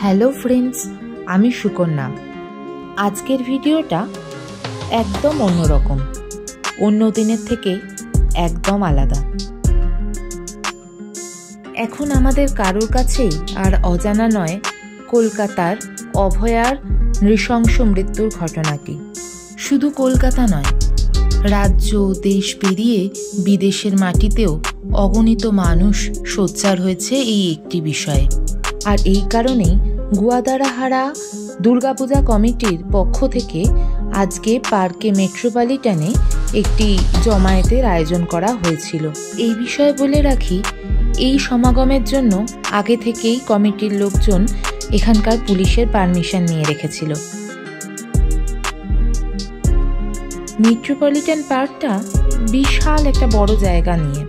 Hello friends, আমি সুকন্যা। আজকের ভিডিওটা একদম অন্যরকম, অন্য দিনের থেকে একদম আলাদা। এখন আমাদের কারোর কাছেই আর অজানা নয় কলকাতার অভয়ার নৃশংস মৃত্যুর ঘটনাটি। শুধু কলকাতা নয়, রাজ্য দেশ পেরিয়ে বিদেশের মাটিতেও অগণিত মানুষ সোচ্চার হয়েছে এই একটি বিষয়ে। আর এই কারণেই গুয়াদারাহারা দুর্গাপূজা কমিটির পক্ষ থেকে আজকে পার্কে মেট্রোপলিটনে একটি জমায়েতের আয়োজন করা হয়েছিল। এই বিষয়ে বলে রাখি, এই সমাগমের জন্য আগে থেকেই কমিটির লোকজন এখানকার পুলিশের পারমিশন নিয়ে রেখেছিল। মেট্রোপলিটন পার্কটা বিশাল একটা বড় জায়গা নিয়ে।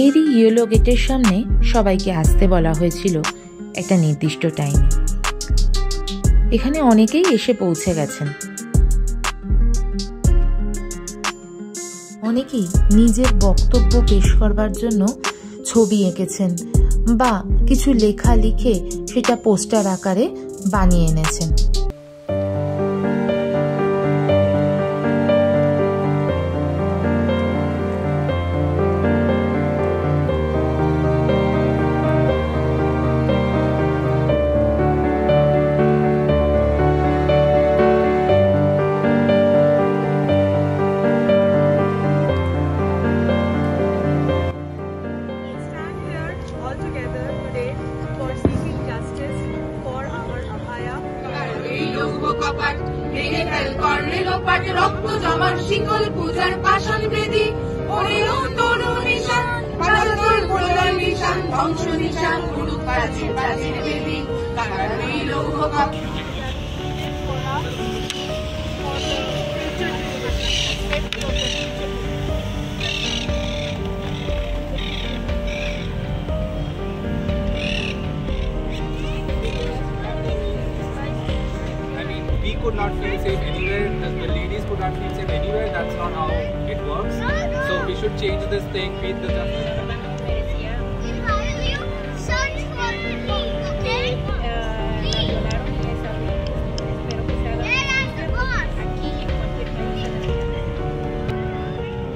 এরই ইয়েলো গেটের সামনে সবাইকে আসতে বলা হয়েছিল একটা নির্দিষ্ট টাইমে। এখানে অনেকেই এসে পৌঁছে গেছেন। অনেকেই নিজের বক্তব্য পেশ করবার জন্য ছবি এঁকেছেন বা কিছু লেখা লিখে সেটা পোস্টার আকারে বানিয়ে এনেছেন। রক্ত জমার শিকল পূজার পাষাণ বেদী নিশান ধ্বংস নিশান উড়ুক প্রাচীর প্রাচীর বেদী could not feel safe anywhere, the ladies could not feel safe anywhere. That's not how it works. So we should change this thing, beat the justice.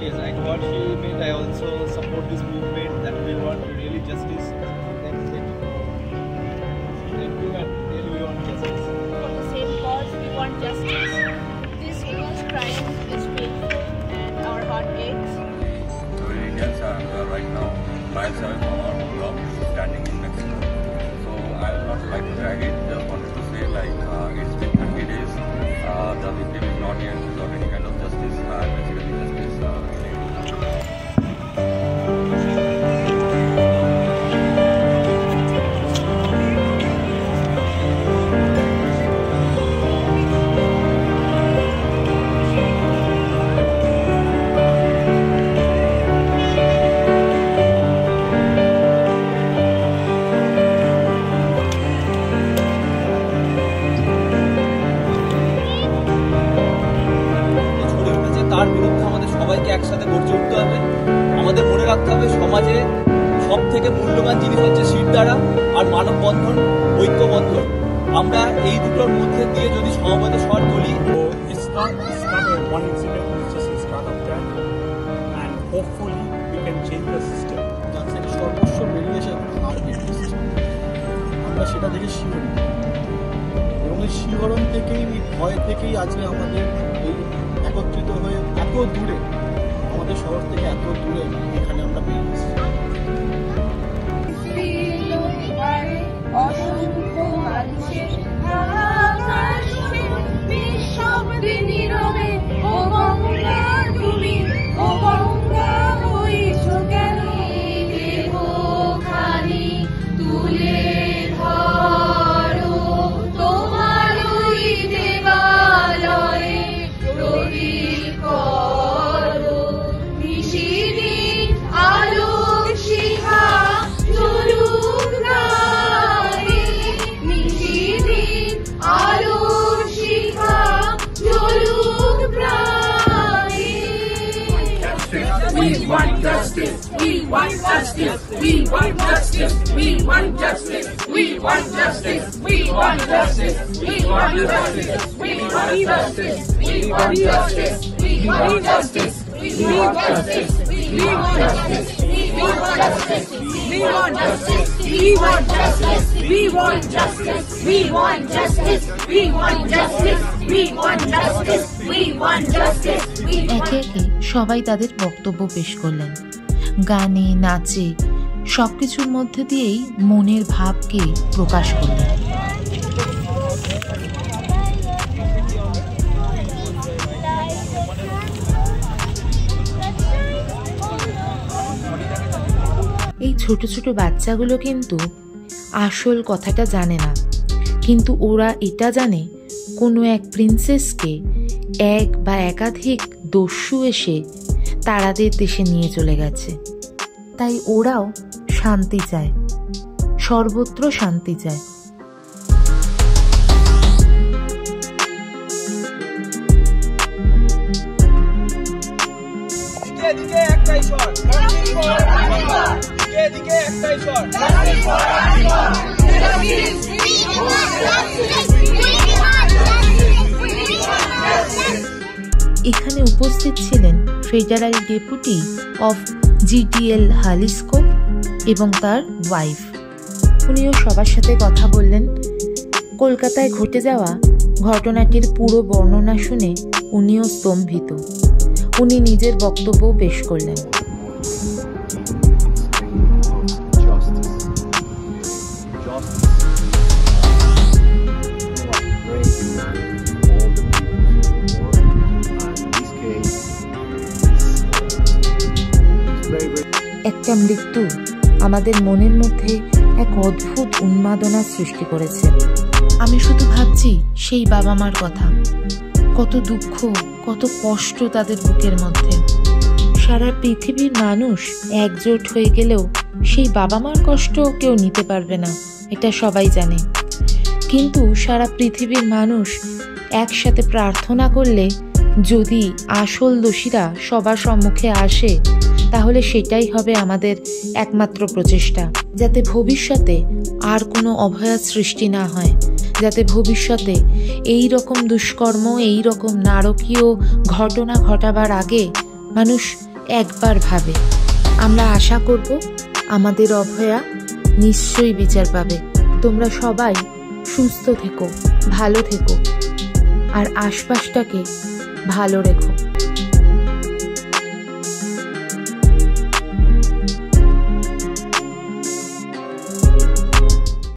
Yes, like what she made, I also support this movement that we want really justice. Thank you and really we want justice. Want justice. This huge crime is painful and our heart aches. Indians are right now 5/7 from our block standing in Mexico. So I would not like to drag it. Just wanted to say it's been 30 days. The victim is not yet got any kind of justice. Basically justice. তার বিরুদ্ধে আমাদের সবাইকে একসাথে গর্জে উঠতে হবে। আমাদের মনে রাখতে হবে সমাজে সব থেকে মূল্যবান জিনিস হচ্ছে শিরদাঁড়া আর মানববন্ধন, ঐক্যবন্ধন। আমরা এই দুটোর মধ্যে দিয়ে যদি সমবেত স্বর তুলি, one incident, it's just the start of that, and hopefully we can change the system. যার থেকে সর্বস্ব বেরিয়ে এসে এখন আর বেরিয়েছে, আমরা সেটা থেকে শিহরিত এবং এই শিহরণ থেকেই, এই ভয় থেকেই আজকে আমাদের এই একত্রিত হয়ে এত দূরে, আমাদের শহর থেকে এত দূরে এখানে আমরা বেরিয়েছি। অসংখ্য মানুষের নিঃশব্দে নীরবে ও গঙ্গা তুমি, ও গঙ্গা হইছো কেন দেহখানি তুলে ধরো তোমার ওই দেবালয়ে প্রদীপ করো নিশিদিন আলো want justice. We want justice. We want justice. We want justice. We want justice. We want justice. We want justice. We want justice. We want justice. We want justice. We want justice. We want justice. We want justice. We want justice. We want justice. We want justice. We want justice. We want justice. We want justice. একে একে সবাই তাদের বক্তব্য পেশ করলেন। গানে, নাচে, সবকিছুর মধ্যে দিয়েই মনের ভাবকে প্রকাশ করলেন। এই ছোট ছোট বাচ্চাগুলো কিন্তু আসল কথাটা জানে না, কিন্তু ওরা এটা জানে কোনো এক প্রিন্সেসকে এক বা একাধিক দস্যু এসে তারাদের দেশে নিয়ে চলে গেছে। তাই ওরাও শান্তি চায়, সর্বত্র শান্তি চায়। এখানে উপস্থিত ছিলেন ফেডারাল ডেপুটি অফ জিটিএল হালিস্কো এবং তার ওয়াইফ। উনিও সবার সাথে কথা বললেন। কলকাতায় ঘটে যাওয়া ঘটনাটির পুরো বর্ণনা শুনে উনিও স্তম্ভিত। উনি নিজের বক্তব্য পেশ করলেন। একটা মৃত্যু আমাদের মনের মধ্যে এক অদ্ভুত উন্মাদনা সৃষ্টি করেছে। আমি শুধু ভাবছি সেই বাবা মার কথা, কত দুঃখ, কত কষ্ট তাদের বুকের মধ্যে। সারা পৃথিবীর মানুষ একজোট হয়ে গেলেও সেই বাবা মার কষ্ট কেউ নিতে পারবে না, এটা সবাই জানে। কিন্তু সারা পৃথিবীর মানুষ একসাথে প্রার্থনা করলে যদি আসল দোষীরা সবার সম্মুখে আসে, তাহলে সেটাই হবে আমাদের একমাত্র প্রচেষ্টা, যাতে ভবিষ্যতে আর কোনো অভয়া সৃষ্টি না হয়, যাতে ভবিষ্যতে এই রকম দুষ্কর্ম, এই রকম নারকীয় ঘটনা ঘটাবার আগে মানুষ একবার ভাবে। আমরা আশা করব আমাদের অভয়া নিশ্চয়ই বিচার পাবে। তোমরা সবাই সুস্থ থেকো, ভালো থেকো, আর আশপাশটাকে ভালো রেখো।